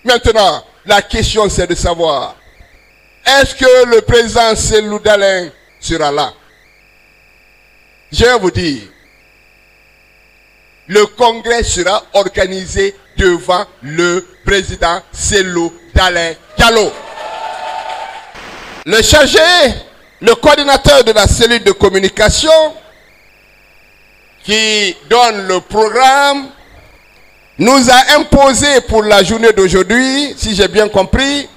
Maintenant, la question c'est de savoir, est-ce que le président Cellou Dalein sera là? Je vais vous dire, le congrès sera organisé devant le président Cellou Dalein Diallo. Le chargé, le coordinateur de la cellule de communication qui donne le programme nous a imposé pour la journée d'aujourd'hui, si j'ai bien compris,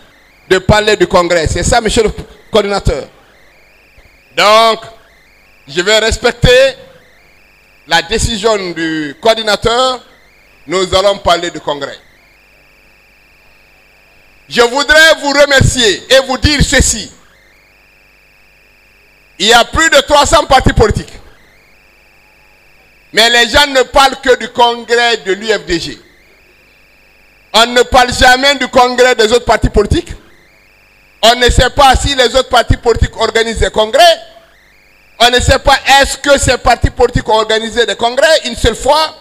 de parler du congrès. C'est ça, monsieur le coordinateur? Donc, je vais respecter la décision du coordinateur. Nous allons parler du congrès. Je voudrais vous remercier et vous dire ceci. Il y a plus de 300 partis politiques. Mais les gens ne parlent que du congrès de l'UFDG. On ne parle jamais du congrès des autres partis politiques. On ne sait pas si les autres partis politiques organisent des congrès. On ne sait pas est-ce que ces partis politiques ont organisé des congrès une seule fois.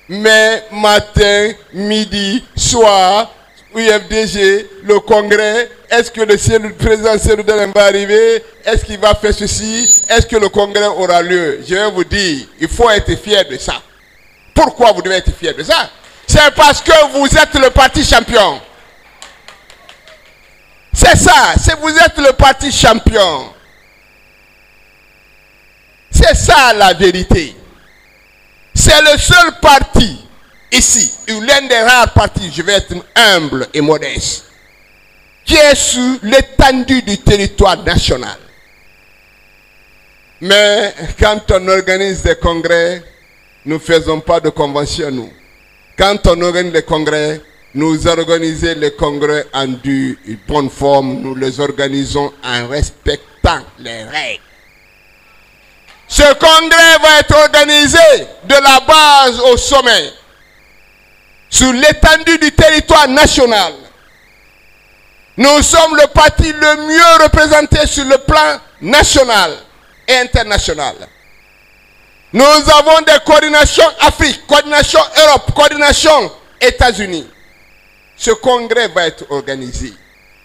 Mais matin, midi, soir, UFDG, le congrès, est-ce que le président Cellou Dalein va arriver? Est-ce qu'il va faire ceci? Est-ce que le congrès aura lieu? Je vais vous dire, il faut être fier de ça. Pourquoi vous devez être fier de ça? C'est parce que vous êtes le parti champion. C'est ça, c'est vous êtes le parti champion. C'est ça la vérité. C'est le seul parti ici, ou l'un des rares partis, je vais être humble et modeste, qui est sur l'étendue du territoire national. Mais quand on organise des congrès, nous ne faisons pas de convention, nous. Quand on organise les congrès, nous organisons les congrès en due et bonne forme, nous les organisons en respectant les règles. Ce congrès va être organisé de la base au sommet, sur l'étendue du territoire national. Nous sommes le parti le mieux représenté sur le plan national et international. Nous avons des coordinations Afrique, coordination Europe, coordination États-Unis. Ce congrès va être organisé.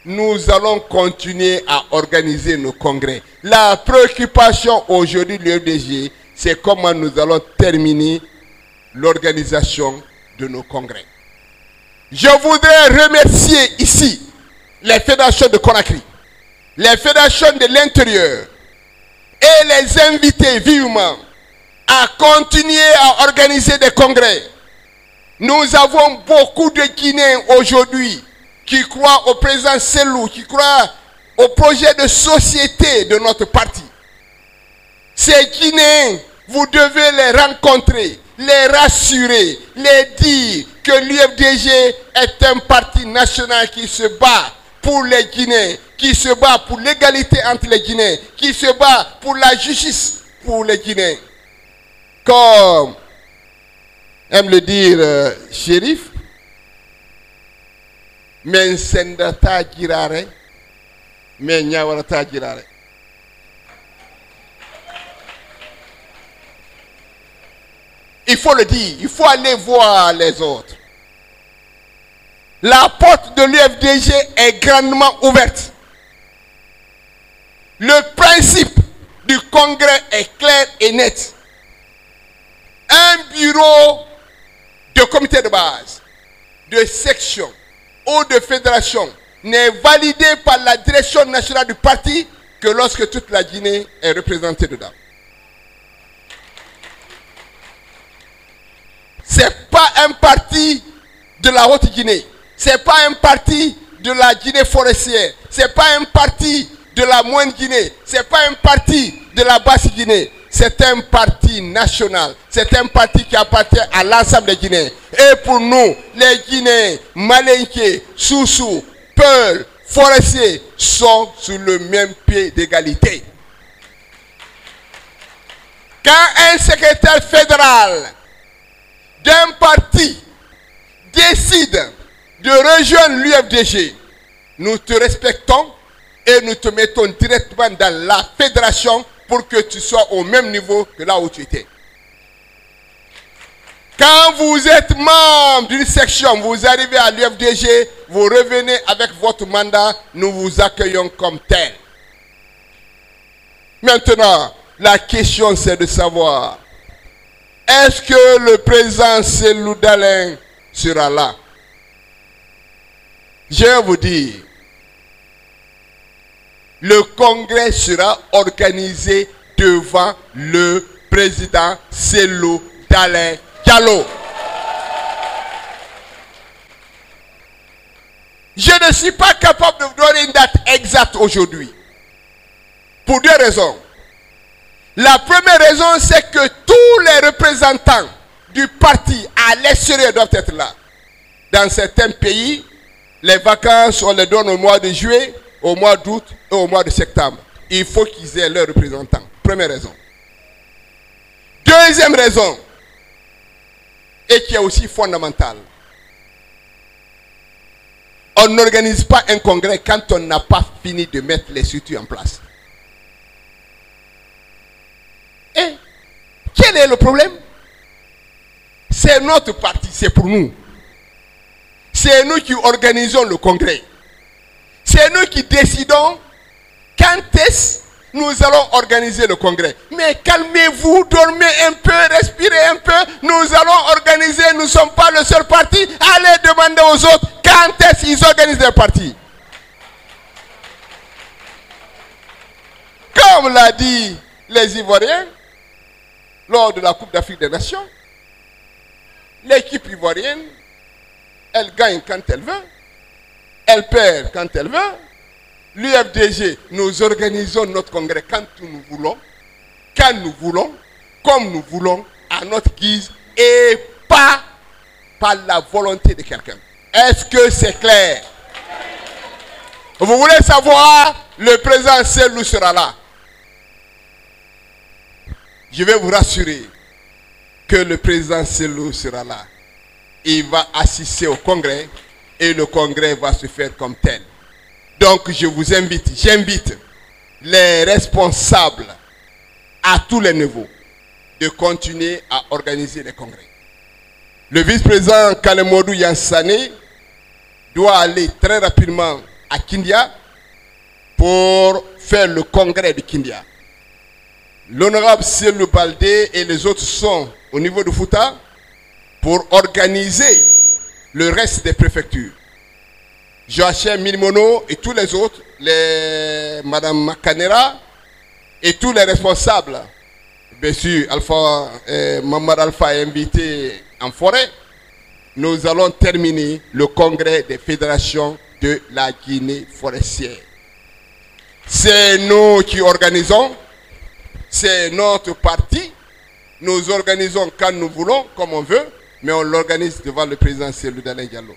Nous allons continuer à organiser nos congrès. La préoccupation aujourd'hui de l'UFDG, c'est comment nous allons terminer l'organisation de nos congrès. Je voudrais remercier ici les fédérations de Conakry, les fédérations de l'intérieur et les inviter vivement à continuer à organiser des congrès. Nous avons beaucoup de Guinéens aujourd'hui qui croient au président Cellou, qui croient au projet de société de notre parti. Ces Guinéens, vous devez les rencontrer, les rassurer, les dire que l'UFDG est un parti national qui se bat pour les Guinéens, qui se bat pour l'égalité entre les Guinéens, qui se bat pour la justice pour les Guinéens. Comme aime le dire Chérif, men sendata girare, men nyawarata girare. Il faut le dire, il faut aller voir les autres. La porte de l'UFDG est grandement ouverte. Le principe du congrès est clair et net. Un bureau de comité de base, de section ou de fédération n'est validé par la direction nationale du parti que lorsque toute la Guinée est représentée dedans. Ce n'est pas un parti de la Haute-Guinée. Ce n'est pas un parti de la Guinée forestière. Ce n'est pas un parti de la Moyenne Guinée. Ce n'est pas un parti de la Basse Guinée. C'est un parti national. C'est un parti qui appartient à l'ensemble des Guinéens. Et pour nous, les Guinéens, Malinké, Soussou, Peul, Forestiers sont sur le même pied d'égalité. Quand un secrétaire fédéral d'un parti décide de rejoindre l'UFDG, nous te respectons et nous te mettons directement dans la fédération pour que tu sois au même niveau que là où tu étais. Quand vous êtes membre d'une section, vous arrivez à l'UFDG, vous revenez avec votre mandat, nous vous accueillons comme tel. Maintenant, la question c'est de savoir, est-ce que le président Cellou Dalein sera là? Je vais vous dire, le congrès sera organisé devant le président Cellou Dalein Diallo. Je ne suis pas capable de vous donner une date exacte aujourd'hui. Pour deux raisons. La première raison, c'est que tous les représentants du parti à l'extérieur doivent être là. Dans certains pays, les vacances, on les donne au mois de juillet, au mois d'août et au mois de septembre. Il faut qu'ils aient leurs représentants. Première raison. Deuxième raison, et qui est aussi fondamentale. On n'organise pas un congrès quand on n'a pas fini de mettre les structures en place. Et quel est le problème? C'est notre parti, c'est pour nous. C'est nous qui organisons le congrès. C'est nous qui décidons quand est-ce nous allons organiser le congrès. Mais calmez-vous, dormez un peu, respirez un peu. Nous allons organiser, nous ne sommes pas le seul parti. Allez demander aux autres quand est-ce qu'ils organisent leur parti. Comme l'a dit les Ivoiriens lors de la Coupe d'Afrique des Nations, l'équipe ivoirienne, elle gagne quand elle veut, elle perd quand elle veut. L'UFDG, nous organisons notre congrès quand nous voulons, quand nous voulons, comme nous voulons, à notre guise et pas par la volonté de quelqu'un. Est-ce que c'est clair? Vous voulez savoir, le président Cellou sera là. Je vais vous rassurer que le président Cellou sera là. Il va assister au congrès et le congrès va se faire comme tel. Donc je vous invite, j'invite les responsables à tous les niveaux de continuer à organiser les congrès. Le vice-président Kalemodou Yansane doit aller très rapidement à Kindia pour faire le congrès de Kindia. L'honorable Cellou Baldé et les autres sont au niveau de Fouta pour organiser le reste des préfectures. Joachim Milmono et tous les autres, Madame Makanera et tous les responsables, bien sûr, Mamad Alpha est invité en forêt. Nous allons terminer le congrès des fédérations de la Guinée forestière. C'est nous qui organisons, c'est notre parti. Nous organisons quand nous voulons, comme on veut, mais on l'organise devant le président Cellou Dalein Diallo.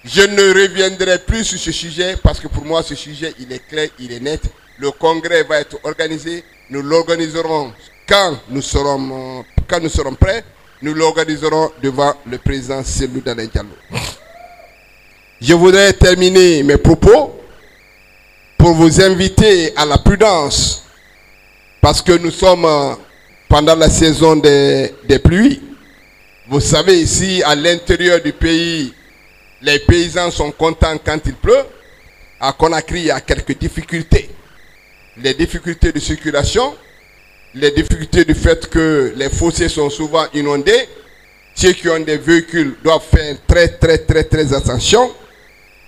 Je ne reviendrai plus sur ce sujet parce que pour moi ce sujet il est clair, il est net. Le congrès va être organisé. Nous l'organiserons quand nous serons prêts. Nous l'organiserons devant le président Cellou Dalein Diallo. Je voudrais terminer mes propos pour vous inviter à la prudence parce que nous sommes pendant la saison des pluies. Vous savez, ici à l'intérieur du pays, les paysans sont contents quand il pleut. À Conakry, il y a quelques difficultés. Les difficultés de circulation, les difficultés du fait que les fossés sont souvent inondés. Ceux qui ont des véhicules doivent faire très attention.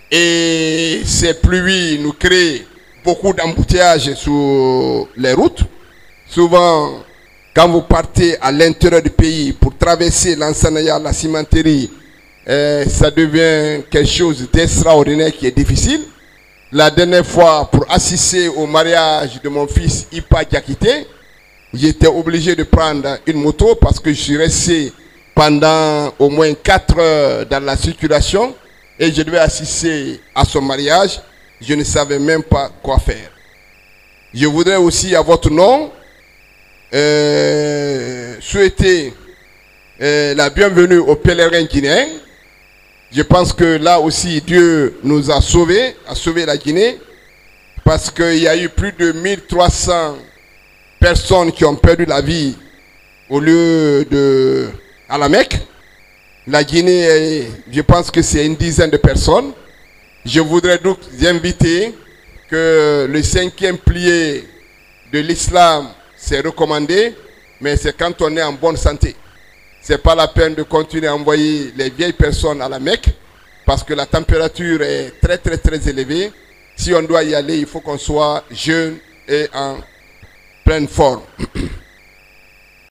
Et ces pluies nous créent beaucoup d'embouteillages sur les routes. Souvent, quand vous partez à l'intérieur du pays pour traverser l'Ansanaya, la cimenterie, ça devient quelque chose d'extraordinaire qui est difficile. La dernière fois, pour assister au mariage de mon fils Ipa Diakité, j'étais obligé de prendre une moto parce que je suis resté pendant au moins 4 heures dans la circulation et je devais assister à son mariage. Je ne savais même pas quoi faire. Je voudrais aussi, à votre nom, souhaiter la bienvenue aux pèlerins guinéens. Je pense que là aussi Dieu nous a sauvés, a sauvé la Guinée, parce qu'il y a eu plus de 1300 personnes qui ont perdu la vie au lieu de à la Mecque. La Guinée, je pense que c'est une dizaine de personnes. Je voudrais donc inviter que le 5e pilier de l'islam, c'est recommandé, mais c'est quand on est en bonne santé. Ce n'est pas la peine de continuer à envoyer les vieilles personnes à la Mecque, parce que la température est très très très élevée. Si on doit y aller, il faut qu'on soit jeune et en pleine forme.